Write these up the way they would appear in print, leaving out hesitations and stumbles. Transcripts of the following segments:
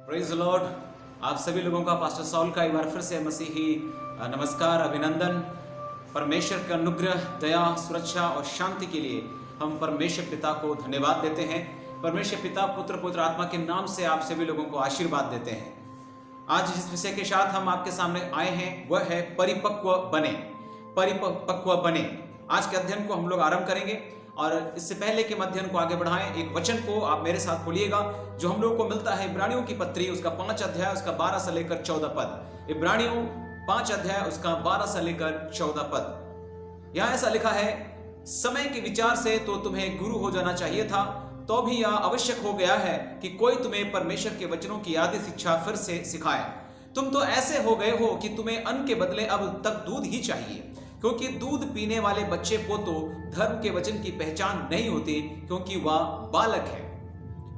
Praise the Lord. आप सभी लोगों का पास्टर सॉल का एक बार फिर से मसीही नमस्कार, अभिनंदन। परमेश्वर का अनुग्रह, दया, सुरक्षा और शांति के लिए हम परमेश्वर पिता को धन्यवाद देते हैं। परमेश्वर पिता, पुत्र, पवित्र आत्मा के नाम से आप सभी लोगों को आशीर्वाद देते हैं। आज जिस विषय के साथ हम आपके सामने आए हैं वह है परिपक्व बने। परिपक्व बने, आज के अध्ययन को हम लोग आरंभ करेंगे और इससे पहले के अध्ययन को आगे बढ़ाएं, एक वचन को आप मेरे साथ खोलिएगा जो हम लोग को मिलता है इब्रानियों की पत्री, उसका 5 अध्याय, उसका 12 से लेकर 14 पद। इब्रानियों 5 अध्याय, उसका 12 से लेकर 14 पद। यहां ऐसा लिखा है, समय के विचार से तो तुम्हें गुरु हो जाना चाहिए था, तो भी यह आवश्यक हो गया है कि कोई तुम्हें परमेश्वर के वचनों की आदि शिक्षा फिर से सिखाए। तुम तो ऐसे हो गए हो कि तुम्हें अन्न के बदले अब तक दूध ही चाहिए, क्योंकि दूध पीने वाले बच्चे को तो धर्म के वचन की पहचान नहीं होती, क्योंकि वह बालक है।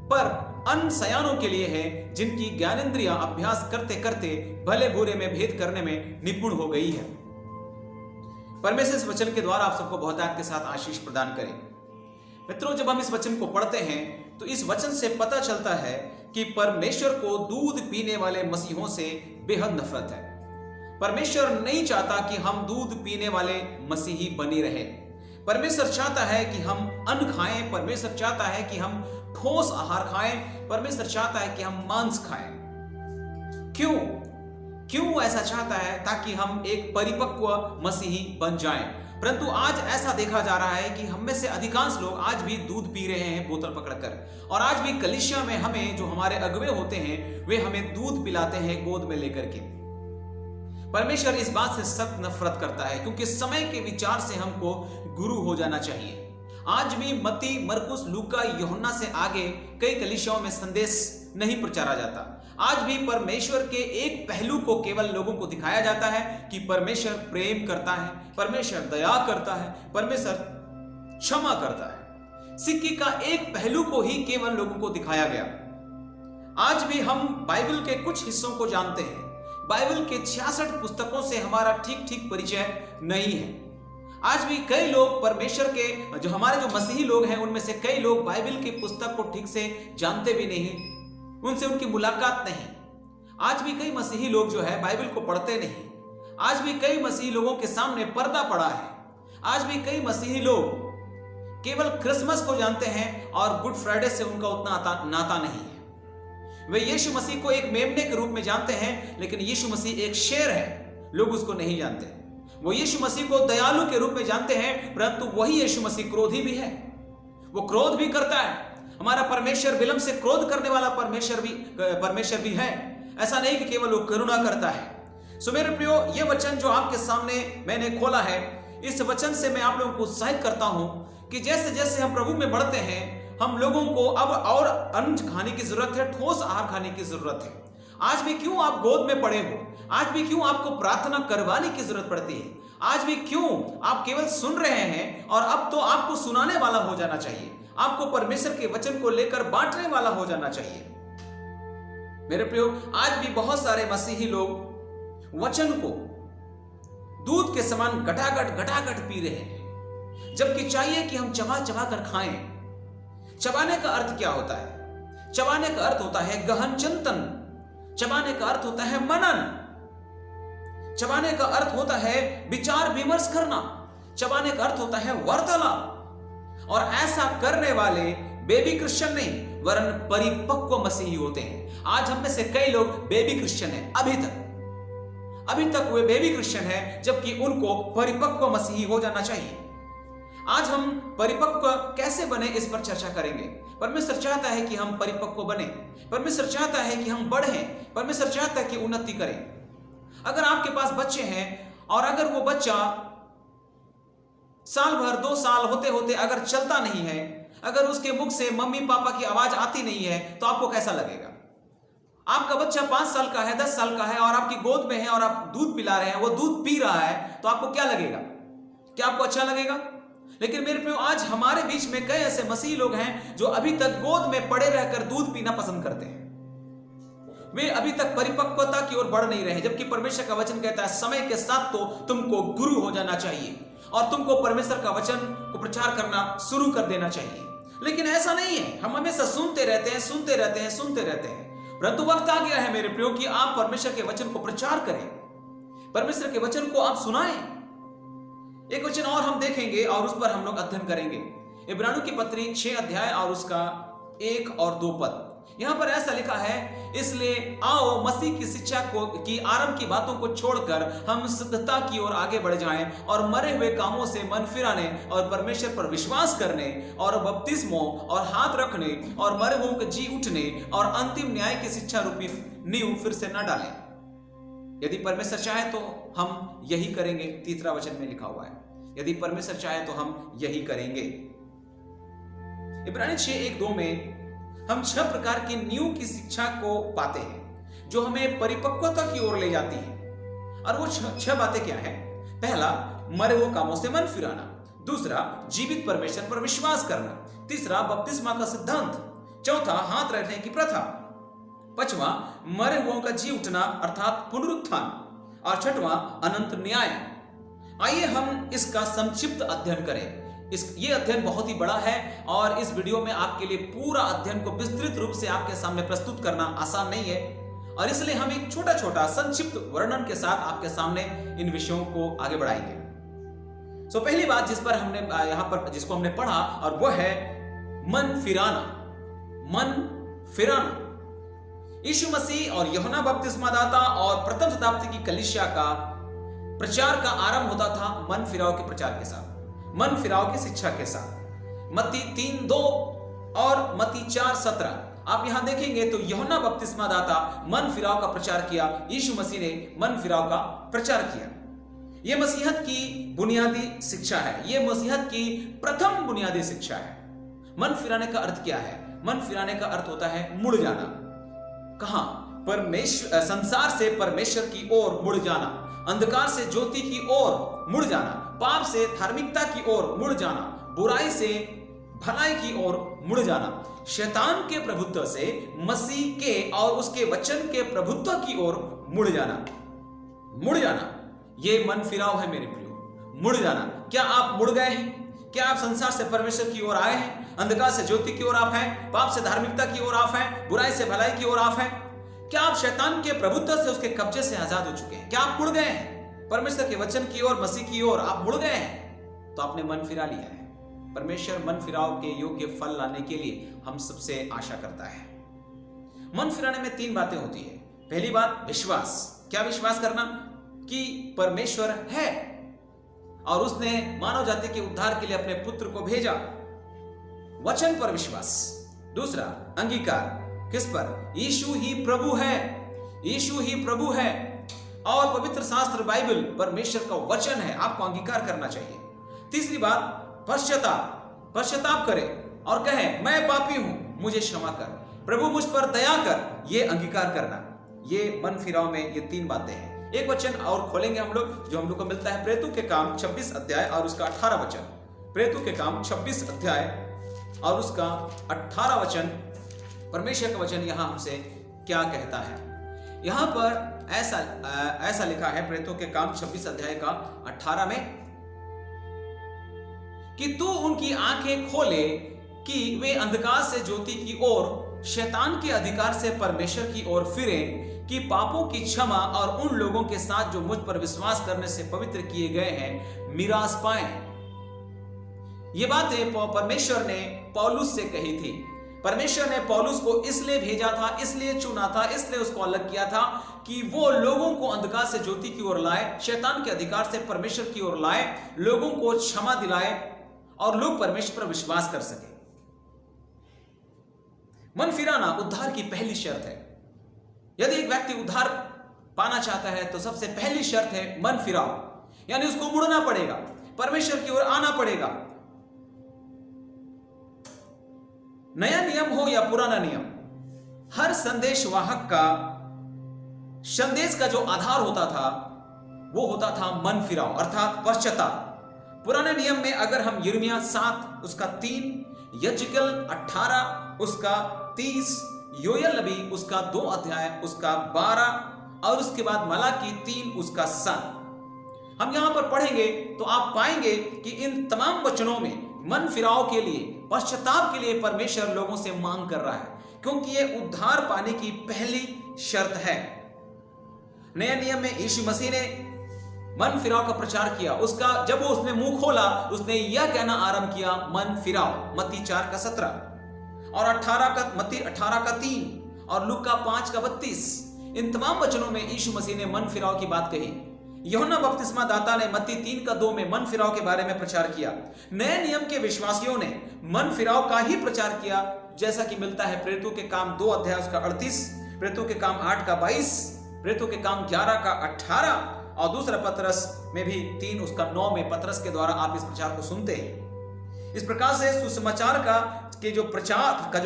पर अन्न सयानों के लिए है, जिनकी ज्ञानेंद्रियां अभ्यास करते करते भले बुरे में भेद करने में निपुण हो गई है। परमेश्वर इस वचन के द्वारा आप सबको बहुतायत के साथ आशीष प्रदान करें। मित्रों, जब हम इस वचन को पढ़ते हैं तो इस वचन से पता चलता है कि परमेश्वर को दूध पीने वाले मसीहों से बेहद नफरत है। परमेश्वर नहीं चाहता कि हम दूध पीने वाले मसीही बने रहे। परमेश्वर चाहता है कि हम अन्न खाएं। परमेश्वर चाहता है कि हम ठोस आहार खाएं। परमेश्वर चाहता है कि हम मांस खाएं। क्यों ऐसा चाहता है? ताकि हम एक परिपक्व मसीही बन जाएं। परंतु आज ऐसा देखा जा रहा है कि हम में से अधिकांश लोग आज भी दूध पी रहे हैं बोतल पकड़कर, और आज भी कलीसिया में हमें जो हमारे अगुवे होते हैं वे हमें दूध पिलाते हैं गोद में लेकर के। परमेश्वर इस बात से सख्त नफरत करता है, क्योंकि समय के विचार से हमको गुरु हो जाना चाहिए। आज भी मत्ती, मरकुस, लूका, यूहन्ना से आगे कई कलीसियाओं में संदेश नहीं प्रचारा जाता। आज भी परमेश्वर के एक पहलू को केवल लोगों को दिखाया जाता है कि परमेश्वर प्रेम करता है, परमेश्वर दया करता है, परमेश्वर क्षमा करता है। सिक्के का एक पहलू को ही केवल लोगों को दिखाया गया। आज भी हम बाइबल के कुछ हिस्सों को जानते हैं। बाइबल के 66 पुस्तकों से हमारा ठीक परिचय नहीं है। आज भी कई लोग परमेश्वर के जो हमारे जो मसीही लोग हैं उनमें से कई लोग बाइबल की पुस्तक को ठीक से जानते भी नहीं, उनसे उनकी मुलाकात नहीं। आज भी कई मसीही लोग जो है बाइबल को पढ़ते नहीं। आज भी कई मसीही लोगों के सामने पर्दा पड़ा है। आज भी कई मसीही लोग केवल क्रिसमस को जानते हैं और गुड फ्राइडे से उनका उतना नाता नहीं है। वे यीशु मसीह को एक मेमने के रूप में जानते हैं, लेकिन यीशु मसीह एक शेर है, लोग उसको नहीं जानते। वो यीशु मसीह को दयालु के रूप में जानते हैं, परंतु वही यीशु मसीह क्रोधी भी है। वो क्रोध भी करता है। हमारा परमेश्वर विलंब से क्रोध करने वाला परमेश्वर भी है। ऐसा नहीं कि केवल वो करुणा करता है। सो मेरे प्रियो, ये वचन जो आपके सामने मैंने खोला है, इस वचन से मैं आप लोगों को उत्साहित करता हूं कि जैसे जैसे हम प्रभु में बढ़ते हैं, हम लोगों को अब और अन्न खाने की जरूरत है, ठोस आहार खाने की जरूरत है। आज भी क्यों आप गोद में पड़े हो? आज भी क्यों आपको प्रार्थना करवाने की जरूरत पड़ती है? आज भी क्यों आप केवल सुन रहे हैं? और अब तो आपको सुनाने वाला हो जाना चाहिए। आपको परमेश्वर के वचन को लेकर बांटने वाला हो जाना चाहिए। मेरे प्रियो, आज भी बहुत सारे मसीही लोग वचन को दूध के समान घटाघट पी रहे हैं, जबकि चाहिए कि हम चबा कर खाएं। चबाने का अर्थ क्या होता है? चबाने का अर्थ होता है गहन चिंतन। चबाने का अर्थ होता है मनन। चबाने का अर्थ होता है विचार विमर्श करना। चबाने का अर्थ होता है वार्तालाप। और ऐसा करने वाले बेबी क्रिश्चियन नहीं, वरन परिपक्व मसीही होते हैं। आज हम में से कई लोग बेबी क्रिश्चियन हैं। अभी तक वे बेबी क्रिश्चियन हैं, जबकि उनको परिपक्व मसीही हो जाना चाहिए। आज हम परिपक्व कैसे बने इस पर चर्चा करेंगे। परमेश्वर चाहता है कि हम परिपक्व बने। परमेश्वर चाहता है कि हम बढ़ें। परमेश्वर चाहता है कि उन्नति करें। अगर आपके पास बच्चे हैं और अगर वो बच्चा साल भर 2 साल होते होते अगर चलता नहीं है, अगर उसके मुख से मम्मी पापा की आवाज आती नहीं है, तो आपको कैसा लगेगा? आपका बच्चा 5 साल का है, 10 साल का है और आपकी गोद में है और आप दूध पिला रहे हैं, वो दूध पी रहा है, तो आपको क्या लगेगा? क्या आपको अच्छा लगेगा? लेकिन मेरे प्रियो, आज हमारे बीच में कई ऐसे मसीही लोग हैं जो अभी तक गोद में पड़े रहकर दूध पीना पसंद करते हैं। वे अभी तक परिपक्वता की ओर बढ़ नहीं रहे, जबकि परमेश्वर का वचन कहता है समय के साथ तो तुमको गुरु हो जाना चाहिए और तुमको परमेश्वर का वचन को प्रचार करना शुरू कर देना चाहिए। लेकिन ऐसा नहीं है। हम हमेशा सुनते रहते हैं। परंतु वक्त आ गया है मेरे प्रियो कि आप परमेश्वर के वचन को प्रचार करें, परमेश्वर के वचन को आप सुनाएं। एक वचन और हम देखेंगे और उस पर हम लोग अध्ययन करेंगे। इब्रानियों की पत्री 6 अध्याय और उसका 1 और 2 पद। यहां पर ऐसा लिखा है, इसलिए आओ मसीह की शिक्षा की आरंभ की बातों को छोड़कर हम शुद्धता की ओर आगे बढ़ जाएं और मरे हुए कामों से मन फिराने और परमेश्वर पर विश्वास करने और बपतिस्मों और हाथ रखने और मरे हुओं के जी उठने और अंतिम न्याय की शिक्षा रूपी नींव फिर से न डालें। यदि परमेश्वर चाहे तो हम यही करेंगे। तीसरा वचन में लिखा हुआ है, यदि परमेश्वर चाहे तो हम यही करेंगे। इब्रानी 6:1-2 में हम 6 प्रकार की नींव की शिक्षा को पाते हैं जो हमें परिपक्वता की ओर ले जाती है। और वो 6 बातें क्या है? पहला, मरे हुए कामों से मन फिराना। दूसरा, जीवित परमेश्वर पर विश्वास करना। तीसरा, बपतिस्मा का सिद्धांत। चौथा, हाथ रखने की प्रथा। पांचवा, मरे हुओं का जी उठना अर्थात पुनरुत्थान। और छठवां, अनंत न्याय। आइए हम इसका संक्षिप्त अध्ययन करें। ये अध्ययन बहुत ही बड़ा है और इस वीडियो में आपके लिए पूरा अध्ययन को विस्तृत रूप से आपके सामने प्रस्तुत करना आसान नहीं है, और इसलिए हम एक छोटा छोटा संक्षिप्त वर्णन के साथ आपके सामने इन विषयों को आगे बढ़ाएंगे। सो पहली बात जिस पर हमने यहां पर जिसको हमने पढ़ा और वो है मन फिराना। मन फिराना। यीशु मसीह और यूहन्ना बपतिस्मादाता और प्रथम शताब्दी की कलीसिया का प्रचार का आरंभ होता था मन फिराव के प्रचार के साथ, मन फिराव की शिक्षा के साथ। मत्ती 3:2 और मत्ती 4:17 आप यहां देखेंगे तो यूहन्ना बपतिस्मादाता मन फिराव का प्रचार किया, यीशु मसीह ने मन फिराव का प्रचार किया। यह मसीहत की बुनियादी शिक्षा है, यह मसीहत की प्रथम बुनियादी शिक्षा है। मन फिराने का अर्थ क्या है? मन फिराने का अर्थ होता है मुड़ जाना। कहां? परमेश्वर, संसार से परमेश्वर की ओर मुड़ जाना, अंधकार से ज्योति की ओर मुड़ जाना, पाप से धार्मिकता की ओर मुड़ जाना, बुराई से भलाई की ओर मुड़ जाना, शैतान के प्रभुत्व से मसीह के और उसके वचन के प्रभुत्व की ओर मुड़ जाना। मुड़ जाना, यह मन फिराव है मेरे प्रियो। मुड़ जाना। क्या आप मुड़ गए हैं? क्या आप संसार से परमेश्वर की ओर आए हैं? अंधकार से ज्योति की ओर आप हैं, पाप से धार्मिकता की ओर आप हैं, बुराई से भलाई की ओर आप हैं? क्या आप शैतान के प्रभुत्व से, उसके कब्जे से आजाद हो चुके हैं? क्या आप मुड़ गए हैं परमेश्वर के वचन की ओर, मसीह की ओर? आप मुड़ गए हैं तो आपने मन फिरा लिया है। परमेश्वर मन फिराव के योग्य फल लाने के लिए हम सबसे आशा करता है। मन फिराने में 3 बातें होती है। पहली बात, विश्वास। क्या विश्वास करना? कि परमेश्वर है और उसने मानव जाति के उद्धार के लिए अपने पुत्र को भेजा। वचन पर विश्वास। दूसरा, अंगीकार। किस पर? यीशु ही प्रभु है, यीशु ही प्रभु है और पवित्र शास्त्र बाइबल परमेश्वर का वचन है, आपको अंगीकार करना चाहिए। तीसरी बात, पश्चाताप। पश्चाताप करें और कहें, मैं पापी हूं, मुझे क्षमा कर, प्रभु मुझ पर दया कर। यह अंगीकार करना, यह मन फिराव में ये 3 बातें हैं। एक वचन और खोलेंगे हम लोग जो हम लोग को मिलता है प्रेरितों के काम 26 अध्याय और उसका 18 वचन। प्रेरितों के काम 26 अध्याय और उसका 18 वचन। परमेश्वर का वचन यहां हमसे क्या कहता है? यहां पर ऐसा लिखा है प्रेरितों के काम 26 अध्याय का 18 में कि तू उनकी आंखें खोले कि वे अंधकार से ज्योति की ओर, शैतान के अधिकार से परमेश्वर की ओर फिरें, कि पापों की क्षमा और उन लोगों के साथ जो मुझ पर विश्वास करने से पवित्र किए गए हैं मिरास पाएं। ये बातें परमेश्वर ने पौलुस से कही थी। परमेश्वर ने पौलुस को इसलिए भेजा था, इसलिए चुना था, इसलिए उसको अलग किया था कि वो लोगों को अंधकार से ज्योति की ओर लाए, शैतान के अधिकार से परमेश्वर की ओर लाए, लोगों को क्षमा दिलाए और लोग परमेश्वर पर विश्वास कर सके। मन फिराना उद्धार की पहली शर्त है। यदि एक व्यक्ति उद्धार पाना चाहता है तो सबसे पहली शर्त है मन फिराव, यानी उसको मुड़ना पड़ेगा, परमेश्वर की ओर आना पड़ेगा। नया नियम हो या पुराना नियम, हर संदेश वाहक का संदेश का जो आधार होता था वो होता था मन फिराव अर्थात पश्चाताप। पुराने नियम में अगर हम यिर्मयाह 7 उसका 3, यज्केल 18 उसका 30, योएल नबी उसका 2 अध्याय उसका 12 और उसके बाद मलाकी 3 उसका 7 हम यहां पर पढ़ेंगे तो आप पाएंगे कि इन तमाम वचनों में मन फिराव के लिए, पश्चाताप के लिए परमेश्वर लोगों से मांग कर रहा है क्योंकि ये उद्धार पाने की पहली शर्त है। नए नियम में यीशु मसीह ने मन फिराव का प्रचार किया। जब वो उसने मुंह खोला, उसने यह कहना आरंभ किया, मन फिराओ। मत्ती 4:17 और मत्ती 18:3 और लूका 5:32। इन तमाम वचनों में यीशु मसीह ने मन फिराव की बात कही। यूहन्ना बपतिस्मा दाता ने मत्ती 3:2 में मन फिराव के बारे में प्रचार किया। नए नियम के विश्वासियों ने मन फिराव का ही प्रचार किया, जैसा कि मिलता है प्रेरितों के काम 2:38, प्रेरितों के काम 8:22, प्रेरितों के काम 11:18 और दूसरा पतरस में भी 3:9 में पतरस के द्वारा आप इस प्रचार को सुनते हैं। इस प्रकार से सुसमाचार का जो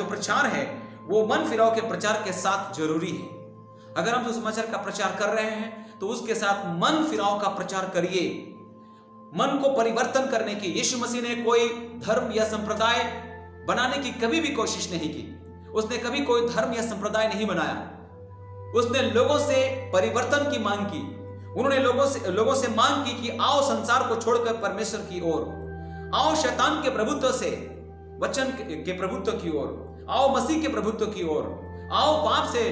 प्रचार है वो मन फिराव के प्रचार के साथ जरूरी है। अगर हम सुसमाचार का प्रचार कर रहे हैं तो उसके साथ मन फिराव का प्रचार करिए। मन को परिवर्तन करने की यीशु मसीह ने कोई धर्म या संप्रदाय बनाने की कभी भी कोशिश नहीं की। उसने कभी कोई धर्म या संप्रदाय नहीं बनाया। उसने लोगों से परिवर्तन की मांग की। उन्होंने लोगों से मांग की कि आओ संसार को छोड़कर परमेश्वर की ओर, आओ शैतान के प्रभुत्व से वचन के प्रभुत्व की ओर, आओ मसीह के प्रभुत्व की ओर, आओ पाप से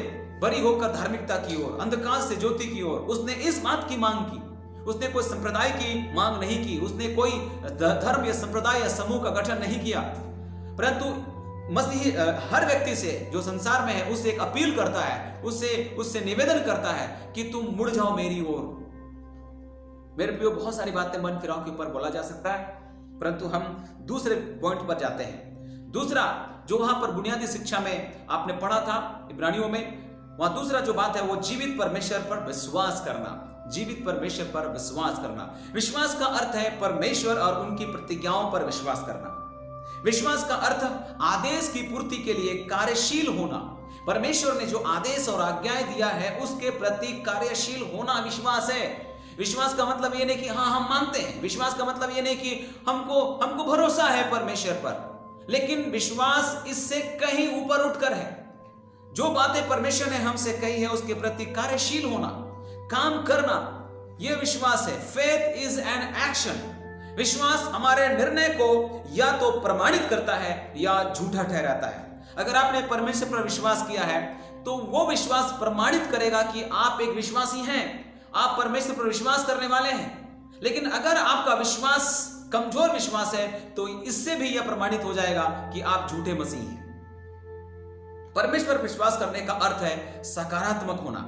बरी होकर धार्मिकता की ओर, अंधकार से ज्योति की ओर। उसने इस बात की मांग की। उसने कोई संप्रदाय की मांग नहीं की। उसने कोई धर्म या संप्रदाय या समूह का गठन नहीं किया, परंतु मसीह हर व्यक्ति से जो संसार में है उससे एक अपील करता है, उससे निवेदन करता है कि तुम मुड़ जाओ मेरी ओर। मेरे प्रियो, बहुत सारी बातें मन फिराव के ऊपर बोला जा सकता है, परंतु हम दूसरे पॉइंट पर जाते हैं। दूसरा जो वहां पर बुनियादी शिक्षा में आपने पढ़ा था इब्रानियों में, वहां दूसरा जो बात है वो जीवित परमेश्वर पर विश्वास करना। जीवित परमेश्वर पर विश्वास करना। विश्वास का अर्थ है परमेश्वर और उनकी प्रतिज्ञाओं पर विश्वास करना। विश्वास का अर्थ आदेश की पूर्ति के लिए कार्यशील होना। परमेश्वर ने जो आदेश और आज्ञाएं दिया है उसके प्रति कार्यशील होना विश्वास है। विश्वास का मतलब ये नहीं कि हाँ हम मानते हैं। विश्वास का मतलब ये नहीं कि हमको भरोसा है परमेश्वर पर, लेकिन विश्वास इससे कहीं ऊपर उठकर है। जो बातें परमेश्वर ने हमसे कही है उसके प्रति कार्यशील होना, काम करना, यह विश्वास है। Faith is an action. विश्वास हमारे निर्णय को या तो प्रमाणित करता है या झूठा ठहराता है। अगर आपने परमेश्वर पर विश्वास किया है तो वो विश्वास प्रमाणित करेगा कि आप एक विश्वासी हैं, आप परमेश्वर पर विश्वास करने वाले हैं। लेकिन अगर आपका विश्वास कमजोर विश्वास है तो इससे भी यह प्रमाणित हो जाएगा कि आप झूठे मसीह हैं। परमेश्वर पर विश्वास करने का अर्थ है सकारात्मक होना।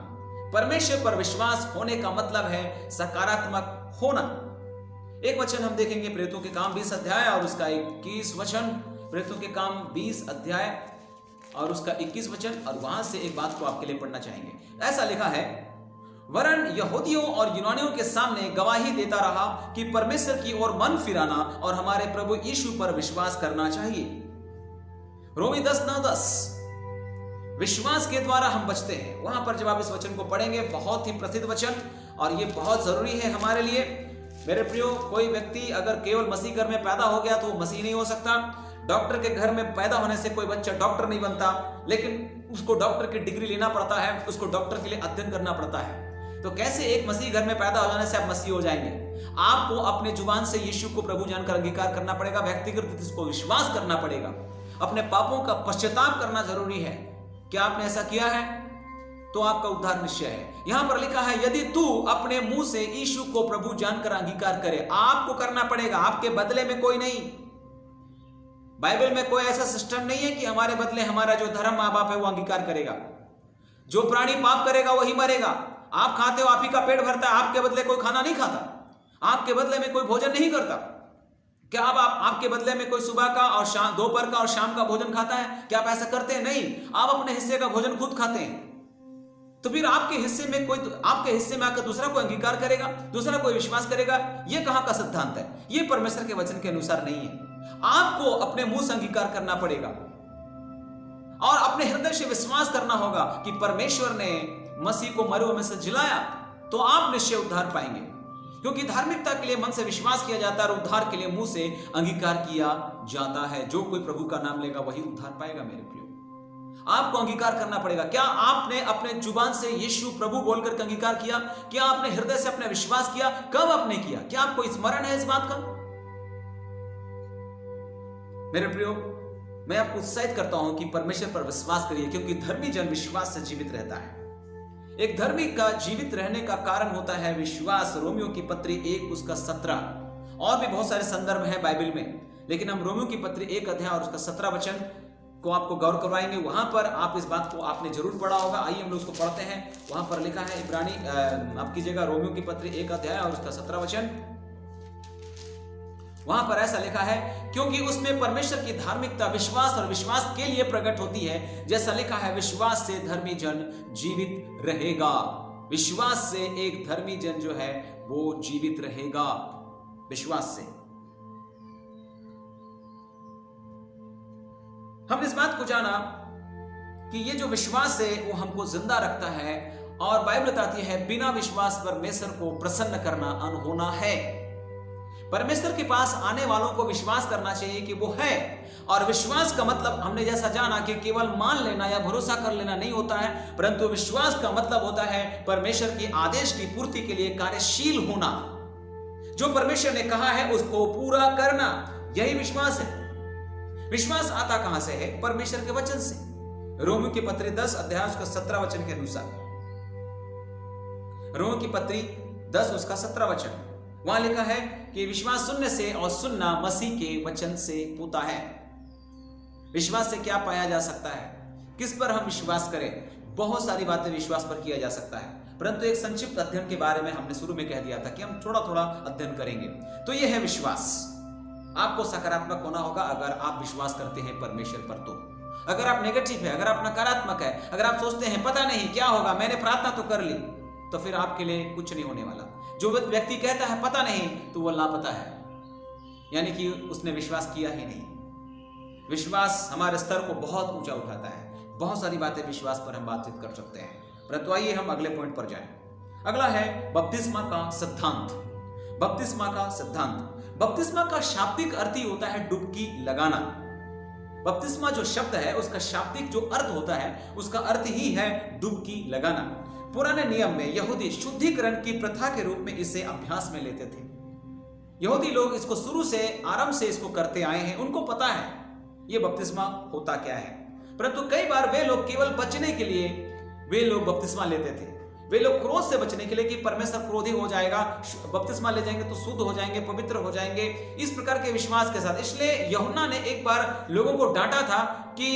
परमेश्वर पर विश्वास होने का मतलब है सकारात्मक होना। एक वचन हम देखेंगे प्रेरितों के काम 20 अध्याय और उसका 21 वचन। प्रेरितों के काम 20 अध्याय और उसका 21 वचन, और वहां से एक बात को आपके लिए पढ़ना चाहेंगे। ऐसा लिखा है, वरन यहूदियों और यूनानियों के सामने गवाही देता रहा कि परमेश्वर की ओर मन फिराना और हमारे प्रभु यीशु पर विश्वास करना चाहिए। रोमी 10:10। विश्वास के द्वारा हम बचते हैं। वहां पर जब आप इस वचन को पढ़ेंगे, बहुत ही प्रसिद्ध वचन और ये बहुत जरूरी है हमारे लिए। मेरे प्रियो, कोई व्यक्ति अगर केवल मसीह घर में पैदा हो गया तो वो मसीह नहीं हो सकता। डॉक्टर के घर में पैदा होने से कोई बच्चा डॉक्टर नहीं बनता, लेकिन उसको डॉक्टर की डिग्री लेना पड़ता है, उसको डॉक्टर के लिए अध्ययन करना पड़ता है। तो कैसे एक मसीह घर में पैदा हो जाने से आप मसीह हो जाएंगे? आपको अपने जुबान से यीशु को प्रभु जानकर अंगीकार करना पड़ेगा, व्यक्तिगत इसको विश्वास करना पड़ेगा, अपने पापों का पश्चाताप करना जरूरी है। क्या आपने ऐसा किया है तो आपका उद्धार निश्चय है। यहां पर लिखा है, यदि तू अपने मुंह से यीशु को प्रभु जानकर अंगीकार करे, आपको करना पड़ेगा, आपके बदले में कोई नहीं। बाइबल में कोई ऐसा सिस्टम नहीं है कि हमारे बदले हमारा जो धर्म मां बाप है वो अंगीकार करेगा। जो प्राणी पाप करेगा वही मरेगा। आप खाते हो, आप ही का पेट भरता है, आपके बदले कोई खाना नहीं खाता, आपके बदले में कोई भोजन नहीं करता। क्या आपके बदले में कोई सुबह का और शाम, दोपहर का और शाम का भोजन खाता है? क्या आप ऐसा करते हैं? नहीं, आप अपने हिस्से का भोजन खुद खाते हैं। तो फिर आपके हिस्से में आकर दूसरा कोई अंगीकार करेगा, दूसरा कोई विश्वास करेगा, यह कहां का सिद्धांत है? यह परमेश्वर के वचन के अनुसार नहीं है। आपको अपने मुंह से अंगीकार करना पड़ेगा और अपने हृदय से विश्वास करना होगा कि परमेश्वर ने मसीह को मरे हुए में से जिलाया, तो आप निश्चय उद्धार पाएंगे। क्योंकि धार्मिकता के लिए मन से विश्वास किया जाता है और उद्धार के लिए मुंह से अंगीकार किया जाता है। जो कोई प्रभु का नाम लेगा वही उद्धार पाएगा। मेरे प्रियो, आपको अंगीकार करना पड़ेगा। क्या आपने अपने जुबान से यीशु प्रभु बोलकर अंगीकार किया? क्या आपने हृदय से अपने विश्वास किया? कब आपने किया? क्या आपको स्मरण है इस बात का? मेरे प्रियो, मैं आपको उत्साहित करता हूं कि परमेश्वर पर विश्वास करिए, क्योंकि धर्मी जन विश्वास से जीवित रहता है। एक धर्मी का जीवित रहने का कारण होता है विश्वास। रोमियो की पत्री 1 उसका 17, और भी बहुत सारे संदर्भ हैं बाइबल में, लेकिन हम रोमियो की पत्री 1 अध्याय और उसका 17 वचन को आपको गौर करवाएंगे। वहां पर आप इस बात को आपने जरूर पढ़ा होगा। आइए हम लोग उसको पढ़ते हैं। वहां पर लिखा है इब्रानी आप कीजिएगा रोमियो की पत्री 1 अध्याय और उसका 17 वचन। वहां पर ऐसा लिखा है, क्योंकि उसमें परमेश्वर की धार्मिकता विश्वास और विश्वास के लिए प्रकट होती है। जैसा लिखा है, विश्वास से धर्मी जन जीवित रहेगा। विश्वास से एक धर्मी जन जो है वो जीवित रहेगा, विश्वास से। हमने इस बात को जाना कि ये जो विश्वास है वो हमको जिंदा रखता है, और बाइबल बताती है बिना विश्वास परमेश्वर को प्रसन्न करना अनहोना है। परमेश्वर के पास आने वालों को विश्वास करना चाहिए कि वो है, और विश्वास का मतलब हमने जैसा जाना कि केवल मान लेना या भरोसा कर लेना नहीं होता है, परंतु विश्वास का मतलब होता है परमेश्वर के आदेश की पूर्ति के लिए कार्यशील होना। जो परमेश्वर ने कहा है उसको पूरा करना, यही विश्वास है। विश्वास आता कहां से है? परमेश्वर के वचन से। रोमियो की पत्री 10 अध्याय उसका 17 वचन के अनुसार, रोमियो की पत्री 10 उसका 17 वचन, वहां लिखा है कि विश्वास सुनने से और सुनना मसीह के वचन से होता है। विश्वास से क्या पाया जा सकता है? किस पर हम विश्वास करें? बहुत सारी बातें विश्वास पर किया जा सकता है, परंतु एक संक्षिप्त अध्ययन के बारे में हमने शुरू में कह दिया था कि हम थोड़ा थोड़ा अध्ययन करेंगे। तो यह है विश्वास। आपको सकारात्मक होना होगा अगर आप विश्वास करते हैं परमेश्वर पर। तो अगर आप नेगेटिव है, अगर आप नकारात्मक है, अगर आप सोचते हैं पता नहीं क्या होगा, मैंने प्रार्थना तो कर ली, तो फिर आपके लिए कुछ नहीं होने वाला। जो व्यक्ति कहता है पता नहीं, तो वो लापता है, यानी कि उसने विश्वास किया ही नहीं। विश्वास हमारे स्तर को बहुत ऊंचा उठाता है। बहुत सारी बातें विश्वास पर हम बातचीत कर सकते हैं, परंतु आइए हम अगले पॉइंट पर जाएं। अगला है बपतिस्मा का सिद्धांत। बपतिस्मा का सिद्धांत। बपतिस्मा का शाब्दिक अर्थ ही होता है डुबकी लगाना। बपतिस्मा जो शब्द है उसका शाब्दिक जो अर्थ होता है उसका अर्थ ही है डुबकी लगाना। पुराने नियम में यहूदी शुद्धिकरण की प्रथा के रूप में इसे अभ्यास में लेते थे। यहूदी लोग इसको शुरू से आरंभ से इसको करते आए हैं, उनको पता है ये बपतिस्मा होता क्या है। परंतु कई बार वे लोग केवल बचने के लिए वे लोग बपतिस्मा लेते थे। वे लोग क्रोध से बचने के लिए कि परमेश्वर क्रोधी हो जाएगा, बपतिस्मा ले जाएंगे तो शुद्ध हो जाएंगे, पवित्र हो जाएंगे, इस प्रकार के विश्वास के साथ। इसलिए यूहन्ना ने एक बार लोगों को डांटा था कि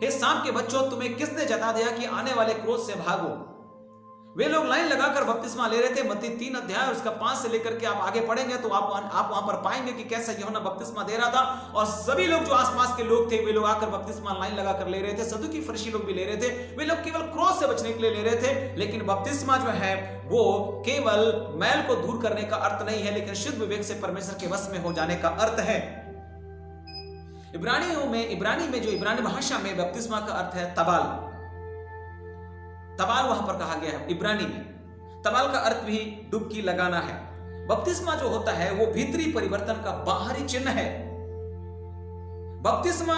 हे सांप के बच्चों, तुम्हें किसने जता दिया कि आने वाले क्रोध से भागो। वे लोग लाइन लगाकर बपतिस्मा ले रहे थे। मत्ती 3 अध्याय उसका 5 से लेकर के आप आगे पढ़ेंगे तो आप वहां पर पाएंगे कि कैसा यूहन्ना बपतिस्मा दे रहा था, और सभी लोग जो आसपास के लोग थे वे लोग आकर बपतिस्मा लाइन लगाकर ले रहे थे। सदुकी फरीसी लोग भी ले रहे थे। वे लोग केवल क्रोध से बचने के लिए ले रहे थे। लेकिन बपतिस्मा जो है वो केवल मैल को दूर करने का अर्थ नहीं है, लेकिन शुद्ध विवेक से परमेश्वर के वश में हो जाने का अर्थ है। इब्रानी भाषा में बपतिस्मा का अर्थ है तबाल। तबाल वहां पर कहा गया है इब्रानी में। तबाल का अर्थ भी डुबकी लगाना है। बपतिस्मा जो होता है वो भीतरी परिवर्तन का बाहरी चिन्ह है। बपतिस्मा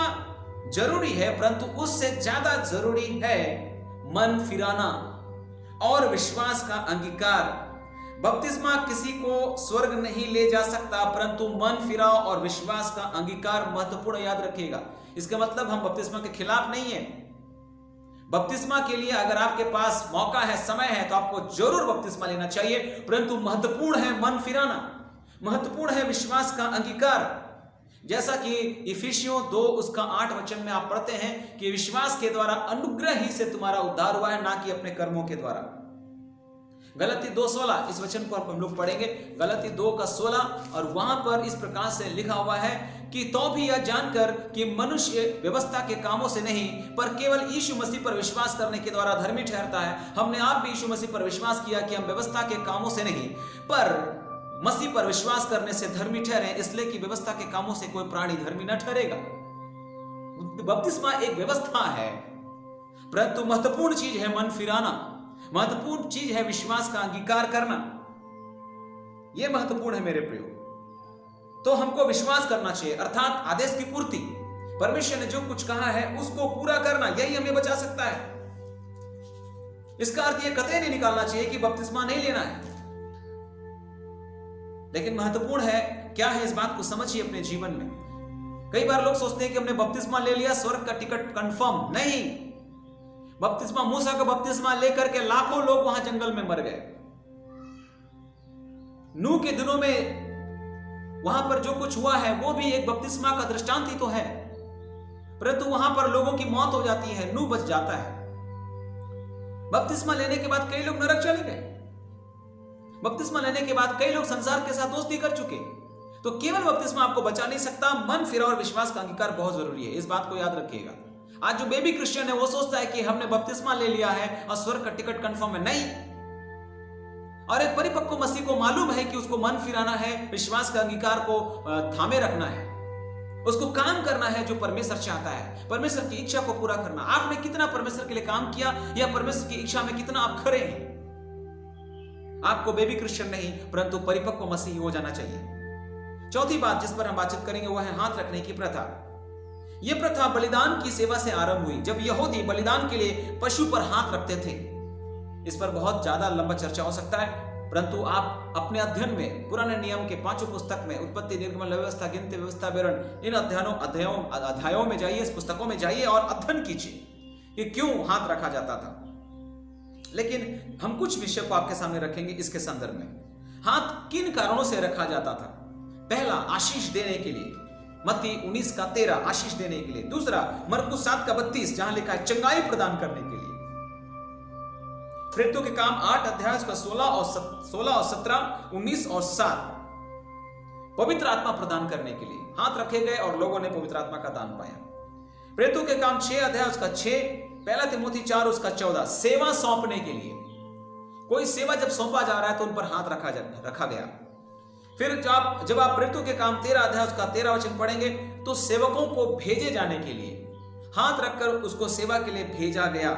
जरूरी है, परंतु उससे ज्यादा जरूरी है मन फिराना और विश्वास का अंगीकार। बपतिस्मा किसी को स्वर्ग नहीं ले जा सकता, परंतु मन फिराव और विश्वास का अंगीकार महत्वपूर्ण। याद रखिएगा, इसका मतलब हम बपतिस्मा के खिलाफ नहीं है। बपतिस्मा के लिए अगर आपके पास मौका है, समय है, तो आपको जरूर बपतिस्मा लेना चाहिए, परंतु महत्वपूर्ण है मन फिराना, महत्वपूर्ण है विश्वास का अंगीकार। जैसा कि इफिसियों 2 उसका 8 वचन में आप पढ़ते हैं कि विश्वास के द्वारा अनुग्रह ही से तुम्हारा उद्धार हुआ है, ना कि अपने कर्मों के द्वारा। गलती 2:16 इस वचन को हम लोग पढ़ेंगे, गलती 2:16, और वहां पर इस प्रकार से लिखा हुआ है कि तो भी यह जानकर कि मनुष्य व्यवस्था के कामों से नहीं पर केवल यीशु मसीह पर विश्वास करने के द्वारा धर्मी ठहरता है। हमने आप भी यीशु मसीह पर विश्वास किया कि हम व्यवस्था के कामों से नहीं पर मसीह पर विश्वास करने से धर्मी ठहरे, इसलिए कि व्यवस्था के कामों से कोई प्राणी धर्मी न ठहरेगा। बपतिस्मा एक व्यवस्था है, परंतु महत्वपूर्ण चीज है मन फिराना, महत्वपूर्ण चीज है विश्वास का अंगीकार करना। यह महत्वपूर्ण है मेरे प्रियो। तो हमको विश्वास करना चाहिए, अर्थात आदेश की पूर्ति। परमेश्वर ने जो कुछ कहा है उसको पूरा करना, यही हमें बचा सकता है। इसका अर्थ यह कतई नहीं निकालना चाहिए कि बपतिस्मा नहीं लेना है, लेकिन महत्वपूर्ण है क्या है इस बात को समझिए अपने जीवन में। कई बार लोग सोचते हैं कि हमने बपतिस्मा ले लिया, स्वर्ग का टिकट कंफर्म। नहीं, बपतिस्मा, मूसा का बपतिस्मा लेकर के लाखों लोग वहां जंगल में मर गए। नूह के दिनों में वहां पर जो कुछ हुआ है वो भी एक बपतिस्मा का दृष्टांत ही तो है, परंतु वहां पर लोगों की मौत हो जाती है, नूह बच जाता है। बपतिस्मा लेने के बाद कई लोग नरक चले गए। बपतिस्मा लेने के बाद कई लोग संसार के साथ दोस्ती कर चुके। तो केवल बपतिस्मा आपको बचा नहीं सकता, मन फिरा और विश्वास का अंगीकार बहुत जरूरी है। इस बात को याद रखिएगा। आज जो बेबी क्रिश्चियन है वो सोचता है कि हमने बपतिस्मा ले लिया है और स्वर्ग का टिकट कंफर्म है। नहीं, और एक परिपक्व मसीह को मालूम है कि उसको मन फिराना है, विश्वास का अंगीकार को थामे रखना है, उसको काम करना है जो परमेश्वर चाहता है, परमेश्वर की इच्छा को पूरा करना। आपने कितना परमेश्वर के लिए काम किया या परमेश्वर की इच्छा में कितना आप खरे हैं? आपको बेबी क्रिश्चियन नहीं परंतु परिपक्व मसीही हो जाना चाहिए। चौथी बात जिस पर हम बातचीत करेंगे वो है हाथ रखने की प्रथा। यह प्रथा बलिदान की सेवा से आरंभ हुई, जब यहूदी बलिदान के लिए पशु पर हाथ रखते थे। इस पर बहुत ज्यादा लंबा चर्चा हो सकता है, परंतु आप अपने अध्ययन में पुराने नियम के 5 पुस्तक में उत्पत्ति, निर्गमन, व्यवस्था, गिनती, व्यवस्था, विवरण, इन अध्यायों में जाइए, इस पुस्तकों में जाइए और अध्ययन कीजिए कि क्यों हाथ रखा जाता था। लेकिन हम कुछ विषय को आपके सामने रखेंगे इसके संदर्भ में। हाथ किन कारणों से रखा जाता था? पहला, आशीष देने के लिए, मत्ती 19:13 आशीष देने के लिए। दूसरा, मरकुस 7:32 जहां लिखा है चंगाई प्रदान करने के लिए। प्रेरितों के काम 8 अध्याय उसका 16 और 17, 19 और 7 पवित्र आत्मा प्रदान करने के लिए हाथ रखे गए और लोगों ने पवित्र आत्मा का दान पाया। प्रेरितों के काम 6 अध्याय उसका 6, पहला तिमोथी 4 उसका 14 सेवा सौंपने के लिए। कोई सेवा जब सौंपा जा रहा है तो उन पर हाथ रखा गया। फिर जब आप प्रेरितों के काम 13 अध्याय उसका 13 वचन पढ़ेंगे तो सेवकों को भेजे जाने के लिए हाथ रखकर उसको सेवा के लिए भेजा गया।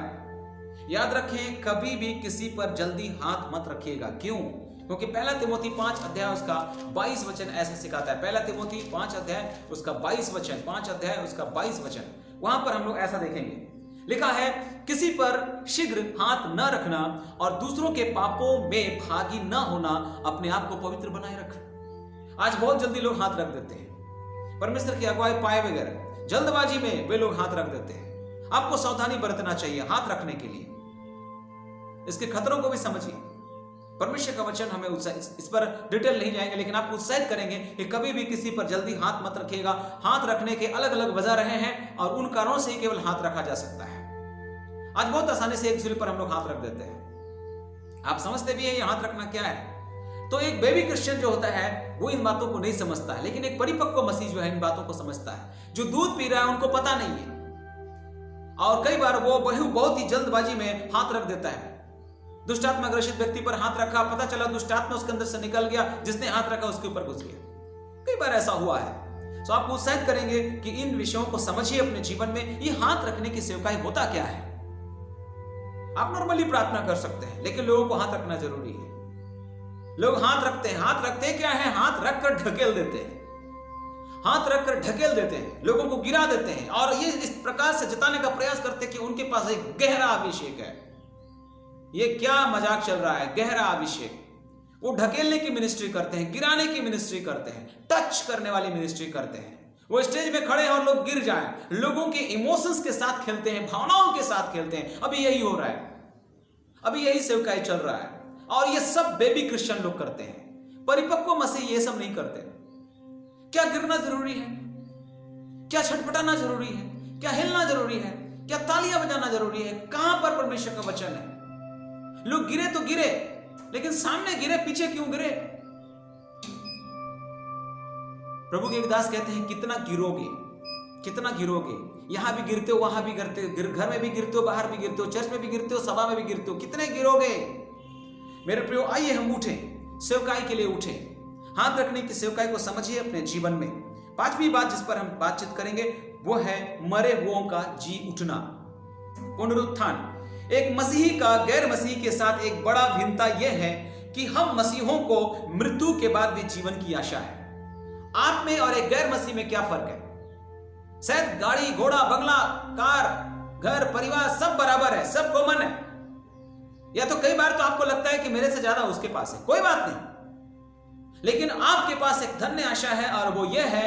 याद रखें, कभी भी किसी पर जल्दी हाथ मत रखिएगा। क्यों? क्योंकि पहला तिमोथी 5 अध्याय उसका 22 वचन ऐसे सिखाता है। पहला तिमोथी 5 अध्याय उसका 22 वचन, 5 अध्याय उसका 22 वचन, वहां पर हम लोग ऐसा देखेंगे, लिखा है किसी पर शीघ्र हाथ न रखना और दूसरों के पापों में भागी न होना, अपने आप को पवित्र बनाए रखना। आज बहुत जल्दी लोग हाथ रख देते हैं, परमेश्वर की अगुवाई पाए बगैर जल्दबाजी में वे लोग हाथ रख देते हैं। आपको सावधानी बरतना चाहिए हाथ रखने के लिए, इसके खतरों को भी समझिए। परमेश्वर का वचन हमें इस पर डिटेल नहीं जाएंगे, लेकिन आपको उत्साहित करेंगे कि कभी भी किसी पर जल्दी हाथ मत रखिएगा। हाथ रखने के अलग अलग वजह रहे हैं और उन कारणों से ही केवल हाथ रखा जा सकता है। आज बहुत आसानी से एक दूसरे पर हम लोग हाथ रख देते हैं। आप समझते भी हैं ये हाथ रखना क्या है। तो एक बेबी क्रिश्चियन जो होता है वो इन बातों को नहीं समझता है, लेकिन एक परिपक्व मसीह जो है इन बातों को समझता है। जो दूध पी रहा है उनको पता नहीं है और कई बार वो बहुत ही जल्दबाजी में हाथ रख देता है। दुष्टात्मा ग्रसित व्यक्ति पर हाथ रखा, पता चला दुष्टात्मा उसके अंदर से निकल गया, जिसने हाथ रखा उसके ऊपर घुस गया। कई बार ऐसा हुआ है। तो आपको उत्साहित करेंगे कि इन विषयों को समझिए अपने जीवन में। ये हाथ रखने की सेवकाई होता क्या है? आप नॉर्मली प्रार्थना कर सकते हैं, लेकिन लोगों को हाथ रखना जरूरी है। लोग हाथ रखते हैं। हाथ रखते क्या है? हाथ रखकर ढकेल देते हैं, हाथ रखकर ढकेल देते हैं, लोगों को गिरा देते हैं और ये इस प्रकार से जताने का प्रयास करते हैं कि उनके पास एक गहरा अभिषेक है। ये क्या मजाक चल रहा है? गहरा अभिषेक। वो ढकेलने की मिनिस्ट्री करते हैं, गिराने की मिनिस्ट्री करते हैं, टच करने वाली मिनिस्ट्री करते हैं। वो स्टेज में खड़े हैं और लोग गिर जाएं, लोगों के इमोशंस के साथ खेलते हैं, भावनाओं के साथ खेलते हैं। अभी यही हो रहा है, अभी यही सेवकाई चल रहा है और ये सब बेबी क्रिश्चियन लोग करते हैं। परिपक्व मसीह ये सब नहीं करते। क्या गिरना जरूरी है? क्या छटपटाना जरूरी है? क्या हिलना जरूरी है? क्या तालियां बजाना जरूरी है? कहां पर परमेश्वर का वचन है? लोग गिरे तो गिरे, लेकिन सामने गिरे, पीछे क्यों गिरे? प्रभु के एक दास कहते हैं कितना गिरोगे, कितना गिरोगे। यहां भी गिरते हो, वहां भी गिरते हो, घर में भी गिरते हो, बाहर भी गिरते हो, चर्च में भी गिरते हो, सभा में भी गिरते हो, कितने गिरोगे? मेरे प्रियो, आइए हम उठें, सेवकाई के लिए उठें। हाथ रखने की सेवकाई को समझिए अपने जीवन में। पांचवी बात जिस पर हम बातचीत करेंगे वो है मरे हुओं का जी उठना, पुनरुत्थान। एक मसीही का गैर मसीही के साथ एक बड़ा भिन्नता यह है कि हम मसीहों को मृत्यु के बाद भी जीवन की आशा है। आप में और एक गैर मसीह में क्या फर्क है? शायद गाड़ी, घोड़ा, बंगला, कार, घर, परिवार सब बराबर है, सब कॉमन है, या तो कई बार तो आपको लगता है कि मेरे से ज्यादा उसके पास है। कोई बात नहीं, लेकिन आपके पास एक धन्य आशा है और वो यह है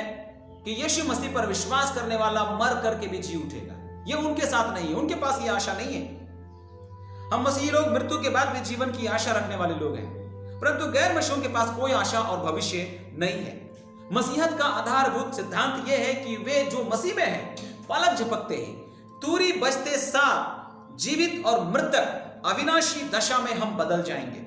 कि यीशु मसीह पर विश्वास करने वाला मर करके भी जी उठेगा। ये उनके साथ नहीं है, उनके पास ये आशा नहीं है। हम मसीही लोग मृत्यु के बाद भी जीवन की आशा रखने वाले लोग हैं, परंतु गैर मसीहियों के पास कोई आशा और भविष्य नहीं है। मसीहत का आधारभूत सिद्धांत यह है कि वे जो मसीह में हैं, पलक झपकते ही, तूरी बजते सा जीवित और मृतक अविनाशी दशा में हम बदल जाएंगे।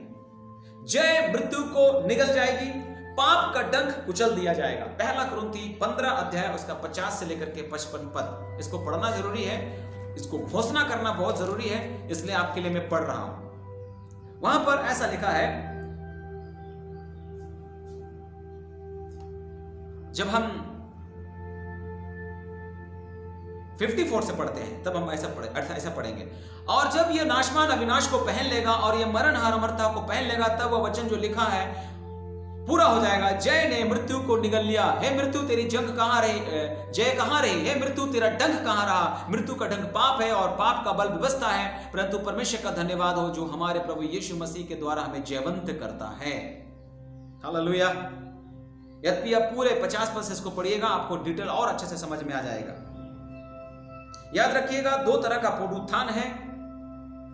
जय मृत्यु को निगल जाएगी, पाप का डंक कुचल दिया जाएगा। पहला कुरिन्थी 15 अध्याय उसका 50 से लेकर के 55 पद, इसको पढ़ना जरूरी है, इसको घोषणा करना बहुत जरूरी है, इसलिए आपके लिए मैं पढ़ रहा हूं। वहां पर ऐसा लिखा है, जब हम 54 से पढ़ते हैं तब हम ऐसा पढ़ेंगे, और जब यह नाशवान अविनाश को पहन लेगा और यह मरणहार अमरता को पहन लेगा, तब वह वचन जो लिखा है पूरा हो जाएगा। जय ने मृत्यु को निगल लिया, हे मृत्यु तेरी जंग कहां रही, जय कहां रही, हे मृत्यु तेरा डंक कहां रहा। मृत्यु का डंक पाप है और पाप का बल व्यवस्था है, परंतु परमेश्वर का धन्यवाद हो जो हमारे प्रभु यीशु मसीह के द्वारा हमें जयवंत करता है। हालेलुया। यद्यपि आप पूरे 50 पद से इसको पढ़िएगा, आपको डिटेल और अच्छे से समझ में आ जाएगा। याद रखिएगा, दो तरह का पुनरुत्थान है,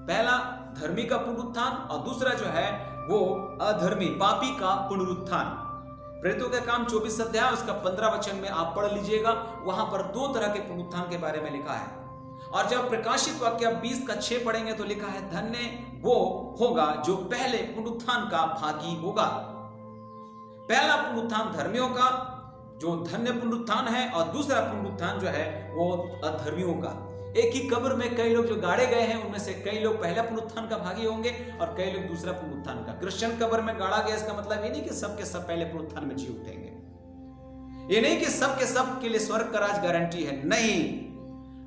पहला धर्मी का पुनरुत्थान और दूसरा जो है वो अधर्मी पापी का पुनरुत्थान। प्रेरितों के काम 24 अध्याय उसका 15 वचन में आप पढ़ लीजिएगा, वहां पर दो तरह के पुनरुत्थान के बारे में लिखा है। और जब प्रकाशित वाक्य 20 का 6 पढ़ेंगे तो लिखा है, धन्य वो होगा जो पहले पुनरुत्थान का भागी होगा। पहला पुनरुत्थान धर्मियों का जो धन्य पुनरुत्थान है, और दूसरा पुनरुत्थान जो है वो अधर्मियों का। एक ही कब्र में कई लोग जो गाड़े गए हैं, उनमें से कई लोग पहला पुनरुत्थान का भागी होंगे और कई लोग दूसरा पुनरुत्थान का। क्रिश्चियन कब्र में गाड़ा गया, इसका मतलब ये नहीं कि सब के सब पहले पुनरुत्थान में जी उठेंगे। ये नहीं कि सब के सब के लिए स्वर्ग का राज गारंटी है, नहीं।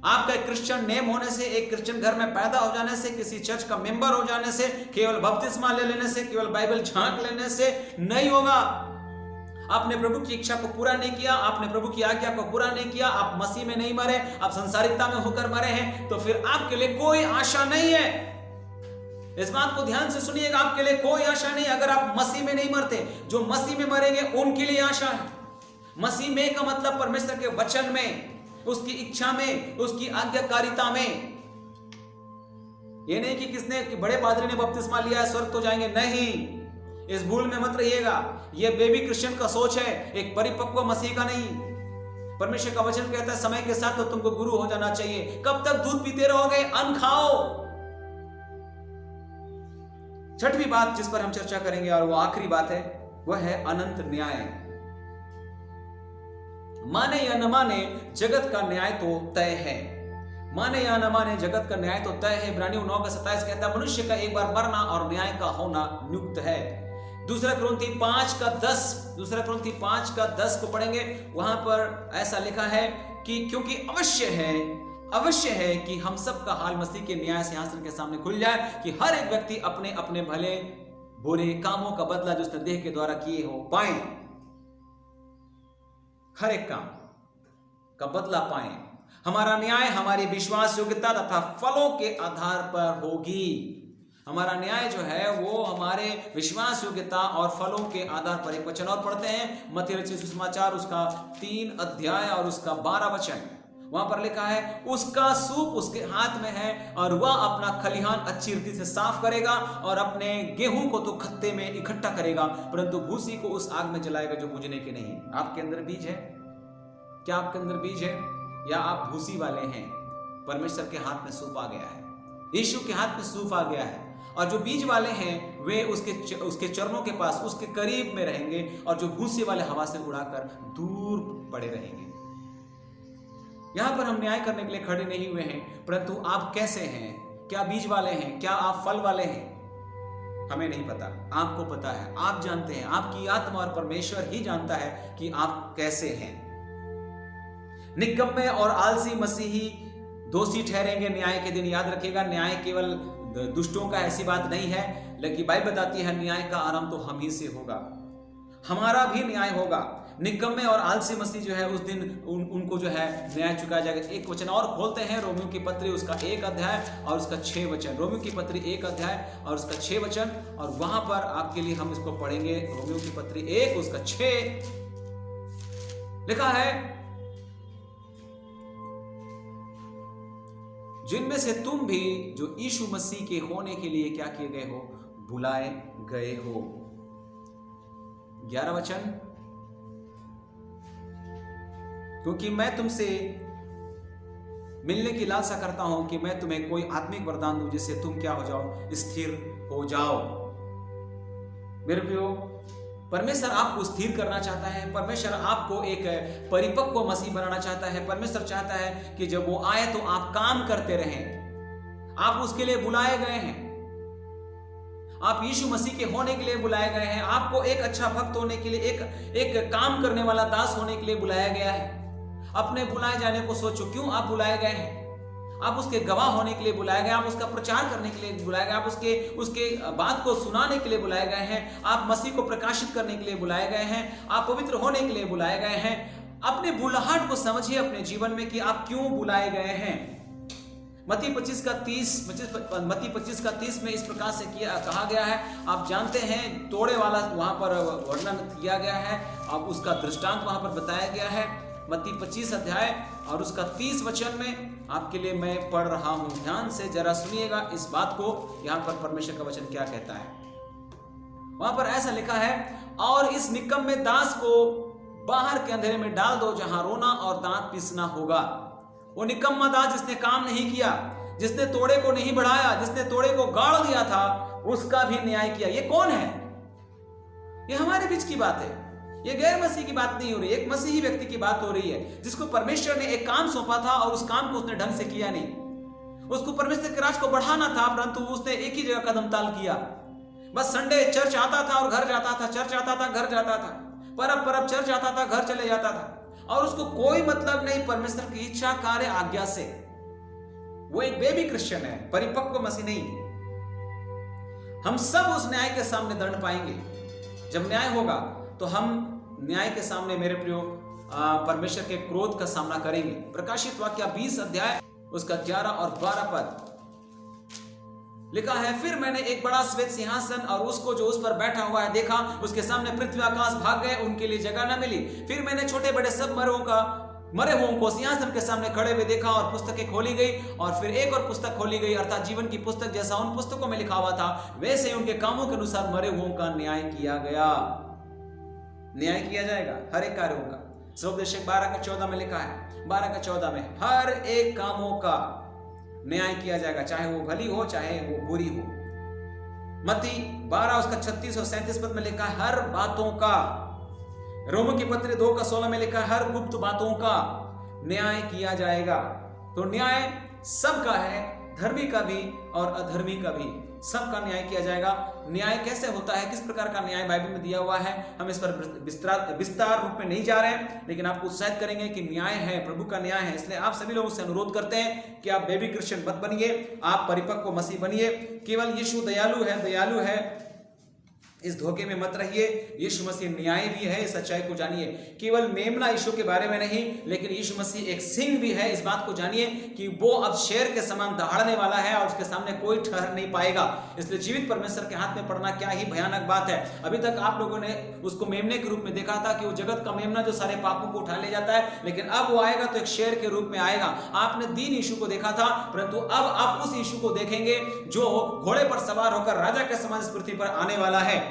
आपका क्रिश्चियन नेम होने से, एक क्रिश्चियन घर में पैदा हो जाने से, किसी चर्च का मेंबर हो जाने से, केवल बपतिस्मा ले लेने से, केवल बाइबल झांक लेने से नहीं होगा। आपने प्रभु की इच्छा को पूरा नहीं किया, आपने प्रभु की आज्ञा को पूरा नहीं किया, आप मसीह में नहीं मरे, आप संसारिकता में होकर मरे हैं, तो फिर आपके लिए कोई आशा नहीं है। इस बात को ध्यान से सुनिएगा, आपके लिए कोई आशा नहीं अगर आप मसीह में नहीं मरते। जो मसीह में मरेंगे उनके लिए आशा है। मसीह में का मतलब परमेश्वर के वचन में, उसकी इच्छा में, उसकी आज्ञाकारिता में। यह नहीं कि किसने बड़े पादरी ने बपतिस्मा लिया है स्वर्ग तो जाएंगे, नहीं। इस भूल में मत रहिएगा। यह बेबी क्रिश्चियन का सोच है, एक परिपक्व मसीह का नहीं। परमेश्वर का वचन कहता है समय के साथ तो तुमको गुरु हो जाना चाहिए। कब तक दूध पीते रहोगे? अन्न खाओ। छठवीं बात जिस पर हम चर्चा करेंगे और वो आखिरी बात है, वह है अनंत न्याय। माने या न माने, जगत का न्याय तो तय है। माने या न माने, जगत का न्याय तो तय है। इब्रानियों 9:27 कहता है, मनुष्य का एक बार मरना और न्याय का होना नियुक्त है। दूसरा कुरिन्थी 5 का 10 को पढ़ेंगे, वहां पर ऐसा लिखा है कि क्योंकि अवश्य है कि हम सब का हाल मसीह के न्याय सिंहासन के सामने खुल जाए, कि हर एक व्यक्ति अपने अपने भले बुरे कामों का बदला जो उसने देह के द्वारा किए हो पाए। हर एक काम का बदला पाए। हमारा न्याय हमारी विश्वास योग्यता तथा फलों के आधार पर होगी। हमारा न्याय जो है वो हमारे विश्वास योग्यता और फलों के आधार पर। एक वचन और पढ़ते हैं, मत्ती रचित सुसमाचार उसका 3 अध्याय और उसका 12 वचन। वहां पर लिखा है, उसका सूप उसके हाथ में है और वह अपना खलिहान अच्छी रीति से साफ करेगा और अपने गेहूं को तो खत्ते में इकट्ठा करेगा, परंतु भूसी को उस आग में जलाएगा जो बुझने की नहीं। आपके अंदर बीज है क्या? आपके अंदर बीज है या आप भूसी वाले हैं? परमेश्वर के हाथ में सूप आ गया है, यीशु के हाथ में सूप आ गया है, और जो बीज वाले हैं वे उसके चरणों के पास, उसके करीब में रहेंगे, और जो भूसी वाले हवा से उड़ाकर दूर पड़े रहेंगे। यहां पर हम न्याय करने के लिए खड़े नहीं हुए हैं, परंतु आप कैसे हैं? क्या बीज वाले हैं? क्या आप फल वाले हैं? हमें नहीं पता, आपको पता है, आप जानते हैं। आपकी आत्मा और परमेश्वर ही जानता है कि आप कैसे हैं। निकम्मे और आलसी मसीही दोषी ठहरेंगे न्याय के दिन। याद रखिएगा, न्याय केवल दुष्टों का ऐसी बात नहीं है, लेकिन बाइबल बताती है न्याय का आरंभ तो हम ही से होगा, हमारा भी न्याय होगा। निकम्मे और आलसी मसीह जो है उस दिन उनको जो है न्याय चुकाया जाएगा। एक वचन और खोलते हैं, रोमियो की पत्री उसका 1 अध्याय और उसका 6 वचन। रोमियो की पत्री 1 अध्याय और उसका 6 वचन, और वहां पर आपके लिए हम इसको पढ़ेंगे। रोमियो की पत्री 1 उसका 6 लिखा है, जिनमें से तुम भी जो यीशु मसीह के होने के लिए क्या किए गए हो, बुलाए गए हो। 11 वचन, क्योंकि मैं तुमसे मिलने की लालसा करता हूं कि मैं तुम्हें कोई आत्मिक वरदान दूं जिससे तुम क्या हो जाओ, स्थिर हो जाओ। मेरे प्रियो, परमेश्वर आपको स्थिर करना चाहता है। परमेश्वर आपको एक परिपक्व मसीह बनाना चाहता है। परमेश्वर चाहता है कि जब वो आए तो आप काम करते रहें। आप उसके लिए बुलाए गए हैं। आप यीशु मसीह के होने के लिए बुलाए गए हैं। आपको एक अच्छा भक्त होने के लिए, एक काम करने वाला दास होने के लिए बुलाया गया है। अपने बुलाए जाने को सोचो, क्यों आप बुलाए गए हैं? आप उसके गवाह होने के लिए बुलाए गए, आप उसका प्रचार करने के लिए बुलाए गए, आप उसके बात को सुनाने के लिए बुलाए गए हैं, आप मसीह को प्रकाशित करने के लिए बुलाए गए हैं, आप पवित्र होने के लिए बुलाए गए हैं। अपने बुलाहट को समझिए अपने जीवन में कि आप क्यों बुलाए गए हैं। मत्ती 25:30 में इस प्रकार से कहा गया है। आप जानते हैं, तोड़े वाला वहां पर वर्णन किया गया है, अब उसका दृष्टांत वहां पर बताया गया है। मत्ती 25 अध्याय और उसका 30 वचन में आपके लिए मैं पढ़ रहा हूं। ध्यान से जरा सुनिएगा इस बात को। यहां पर परमेश्वर का वचन क्या कहता है। वहां पर ऐसा लिखा है, और इस निकम्मे दास को बाहर के अंधेरे में डाल दो जहां रोना और दांत पीसना होगा। वो निकम्मा दास जिसने काम नहीं किया, जिसने तोड़े को नहीं बढ़ाया, जिसने तोड़े को गाड़ दिया था, उसका भी न्याय किया। ये कौन है? ये हमारे बीच की बात है। ये गैर मसीह की बात नहीं हो रही, एक मसीही व्यक्ति की बात हो रही है, जिसको परमेश्वर ने एक काम सौंपा था और उस काम को उसने ढंग से किया नहीं। उसको परमेश्वर के राज को बढ़ाना था, परंतु उसने एक ही जगह कदम ताल किया। बस संडे चर्च आता था और घर जाता था, चर्च आता था घर जाता था, परब चर्च आता था घर चले जाता था, और उसको कोई मतलब नहीं परमेश्वर की इच्छा, कार्य, आज्ञा से। वो एक बेबी क्रिश्चियन है, परिपक्व मसीह नहीं। हम सब उस न्याय के सामने दंड पाएंगे। जब न्याय होगा तो हम न्याय के सामने, मेरे प्रियो, परमेश्वर के क्रोध का सामना करेंगे। प्रकाशित वाक्य 20 अध्याय उसका 11 और 12 पद लिखा है, फिर मैंने एक बड़ा श्वेत सिंहासन और उसको जो उस पर बैठा हुआ है देखा। उसके सामने पृथ्वी आकाश भाग गए, उनके लिए जगह न मिली। फिर मैंने छोटे बड़े सब मरे हुओं को सिंहासन के सामने खड़े हुए देखा, और पुस्तकें खोली गई, और फिर एक और पुस्तक खोली गई, अर्थात जीवन की पुस्तक। जैसा उन पुस्तकों में लिखा हुआ था, वैसे उनके कामों के अनुसार मरे हुओं का न्याय किया गया। न्याय किया जाएगा हर एक कार्यों का। सुपदेशक 12:14 में लिखा है, 12:14 में हर एक कामों का न्याय किया जाएगा, चाहे वो भली हो चाहे वो बुरी हो। मत्ती 12 उसका 36 और 37 पद में लिखा है, हर बातों का। रोमों की पत्री 2:16 में लिखा है, हर गुप्त बातों का न्याय किया जाएगा। तो न्याय सबका है, धर्मी का भी और अधर्मी का भी, सबका न्याय किया जाएगा। न्याय कैसे होता है, किस प्रकार का न्याय बाइबल में दिया हुआ है, हम इस पर विस्तार रूप में नहीं जा रहे हैं, लेकिन आपको उत्साहित करेंगे कि न्याय है, प्रभु का न्याय है। इसलिए आप सभी लोगों से अनुरोध करते हैं कि आप बेबी क्रिश्चियन मत बनिए, आप परिपक्व मसीह बनिए। केवल यीशु दयालु है, इस धोखे में मत रहिए। यीशु मसीह न्याय भी है, इस सच्चाई को जानिए। केवल मेमना यीशु के बारे में नहीं, लेकिन यीशु मसीह एक सिंह भी है, इस बात को जानिए कि वो अब शेर के समान दहाड़ने वाला है और उसके सामने कोई ठहर नहीं पाएगा। इसलिए जीवित परमेश्वर के हाथ में पड़ना क्या ही भयानक बात है। अभी तक आप लोगों ने उसको मेमने के रूप में देखा था कि वो जगत का मेमना जो सारे पापों को उठा ले जाता है, लेकिन अब वो आएगा तो एक शेर के रूप में आएगा। आपने दीन यीशु को देखा था, परंतु अब आप उस यीशु को देखेंगे जो घोड़े पर सवार होकर राजा के समान इस पृथ्वी पर आने वाला है।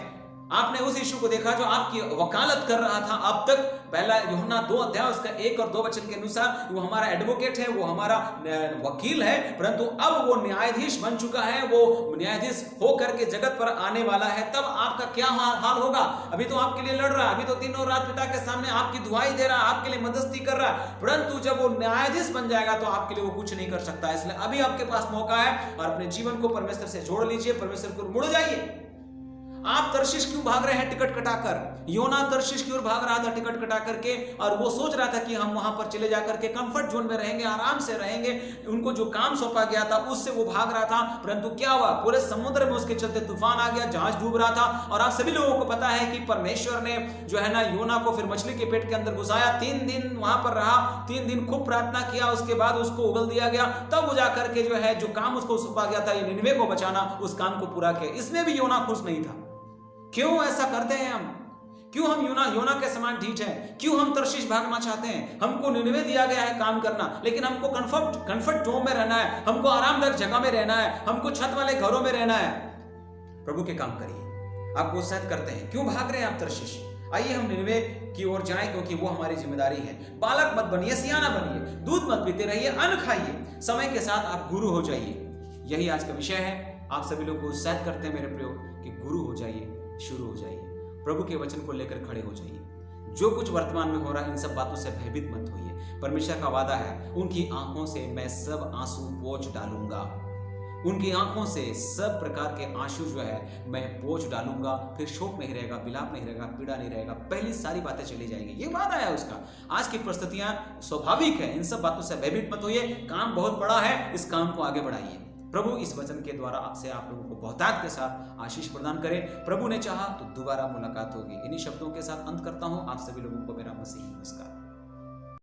आपने उस यीशु को देखा जो आपकी वकालत कर रहा था अब तक। पहला यूहन्ना 2 अध्याय उसका 1 और 2 वचन के अनुसार वो हमारा एडवोकेट है, वो हमारा वकील है, परंतु अब वो न्यायाधीश बन चुका है। वो न्यायाधीश होकर के जगत पर आने वाला है। तब आपका क्या हाल होगा? अभी तो आपके लिए लड़ रहा है, अभी तो दिनों रात पिता के सामने आपकी दुहाई दे रहा है, आपके लिए मदस्ती कर रहा है, परंतु जब वो न्यायाधीश बन जाएगा तो आपके लिए वो कुछ नहीं कर सकता। इसलिए अभी आपके पास मौका है और अपने जीवन को परमेश्वर से जोड़ लीजिए, परमेश्वर को मुड़ जाइए। आप तर्शीश क्यों भाग रहे हैं टिकट कटाकर? योना तर्शीश की ओर भाग रहा था टिकट कटा करके, और वो सोच रहा था कि हम वहां पर चले जाकर के कंफर्ट जोन में रहेंगे, आराम से रहेंगे। उनको जो काम सौंपा गया था उससे वो भाग रहा था, परंतु क्या हुआ? पूरे समुद्र में उसके चलते तूफान आ गया, जहाज डूब रहा था। और आप सभी लोगों को पता है कि परमेश्वर ने जो है ना योना को फिर मछली के पेट के अंदर घुसाया, 3 दिन वहां पर रहा, 3 दिन खूब प्रार्थना किया, उसके बाद उसको उगल दिया गया। तब वो जाकर के जो है जो काम उसको सौंपा गया था, ये निनवे को बचाना, उस काम को पूरा किया। इसमें भी योना खुश नहीं था। क्यों ऐसा करते हैं हम? क्यों हम योना के समान ढीठ हैं? क्यों हम तर्शीश भागना चाहते हैं? हमको निनवे दिया गया है काम करना, लेकिन हमको कंफर्ट जोन में रहना है, हमको आरामदायक जगह में रहना है, हमको छत वाले घरों में रहना है। प्रभु के काम करिए। आप प्रोत्साहित करते हैं, क्यों भाग रहे हैं आप तर्शीश? आइए हम निनवे की ओर जाएं, क्योंकि वो हमारी जिम्मेदारी है। बालक मत बनिए, सियाना बनिए, दूध मत पीते रहिए, अन्न खाइए, समय के साथ आप गुरु हो जाइए। यही आज का विषय है। आप सभी लोग को उत्साहित करते हैं मेरे प्रियो कि गुरु हो जाइए, शुरू हो जाइए, प्रभु के वचन को लेकर खड़े हो जाइए। जो कुछ वर्तमान में हो रहा है इन सब बातों से भयभीत मत होइए। परमेश्वर का वादा है, उनकी आंखों से मैं सब आंसू पोंछ डालूंगा, उनकी आंखों से सब प्रकार के आंसू जो है मैं पोंछ डालूंगा। फिर शोक नहीं रहेगा, विलाप नहीं रहेगा, पीड़ा नहीं रहेगा, पहली सारी बातें चली जाएंगी। ये वादा है उसका। आज की परिस्थितियां स्वाभाविक है, इन सब बातों से भयभीत मत होइए। काम बहुत बड़ा है, इस काम को आगे बढ़ाइए। प्रभु इस वचन के द्वारा आपसे आप लोगों को बहुतायत के साथ आशीष प्रदान करे। प्रभु ने चाहा तो दोबारा मुलाकात होगी। इन्हीं शब्दों के साथ अंत करता हूं। आप सभी लोगों को मेरा मसीही नमस्कार।